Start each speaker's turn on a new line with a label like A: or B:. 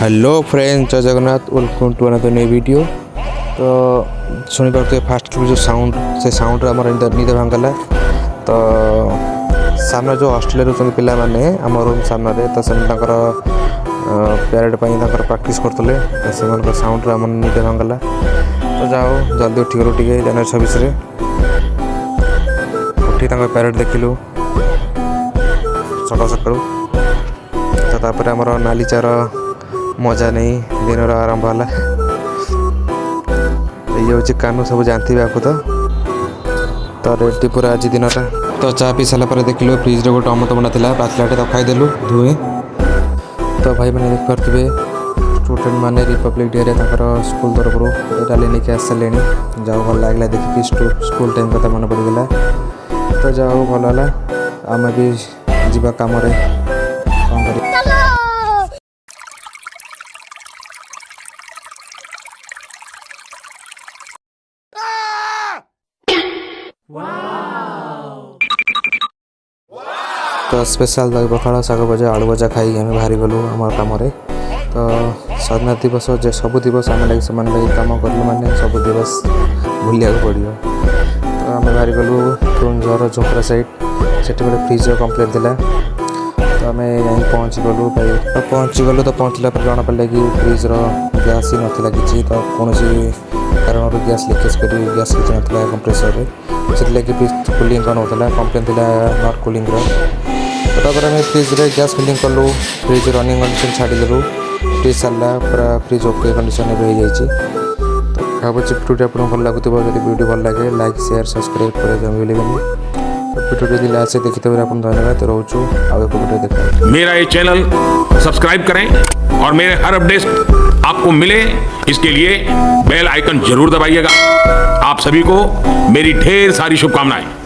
A: Hello friends, जय Jagannath. Welcome to another new video. तो शुणी पारे फास्ट जो साउंड से साउंड आम निद भांगला। तो सामने जो हॉस्टेल रोचे पिला माने आम रूम सामने तो से प्यारेड प्राक्ट करते से साउंड आम निद भांगला। तो जाओ जल्दी उठिगलु टे जनवरी 26 उठी प्यारेड देखिलु सकाल सकाल। तो तापर आमर नाली चार मजा नहीं दिन आरंभ है। ये हूँ कानू सब जानते आपको। तो रेडी पूरा आज दिन तो चा पी सारा देखिलु फ्रिज रे गोटे अमृतभंडा था पाचलाटे तो खाईदेलु धुए। तो भाई मैंने देखिपे स्टूडेंट मैंने रिपब्लिक डे रे स्कूल तरफ डाली नहीं आस सारे। जाओ भल लगे देखिए स्कूल टाइम कथा मन पड़गला। तो जाओ भल है आम भी जीवा कम कौन कर। तो स्पेशल दही पखाड़ शाग भजा आलू भजा खाई आम बाहरी गलु आम कम। तो स्वाधीनता दिवस जो सब दिवस आम लगे से कम कलु मैंने सब दिवस भूलिया पड़ो। तो आम बाहरी गलु केन्दुझर झुंपरा साइड से गोटे फ्रिज कम्प्लेन था। तो आम यहीं पहुँची गलु भाई। तो पहुँचला पर जना पड़ा कि फ्रिज गैस ही नाला कि। तो कौन कारण गैस लिकेज कर गैस किसी नाला कंप्रेसर से कूलिंग कौन होता कम्प्लेन थी नट कूलिंग। तो आम फ्रिज रे गैस फिलिंग कलु फ्रिज रनिंग कंडीशन छाड़देलु फ्रिज सारा पूरा फ्रिज ओके कंडीशन हो। तो भावुँ भिडियो आपको भल लगुव जब वीडियो भल लगे लाइक शेयर सब्सक्राइब कर भूलें। तो वीडियो यदि लास्ट देखते हुए आप धन्यवाद रोचु आगे वीडियो देखा।
B: मेरा ये चैनल सब्सक्राइब करें और मेरे हर अपडेट आपको मिले इसके लिए बेल आइकन जरूर दबाइएगा। आप सभी को मेरी ढेर सारी शुभकामनाएं।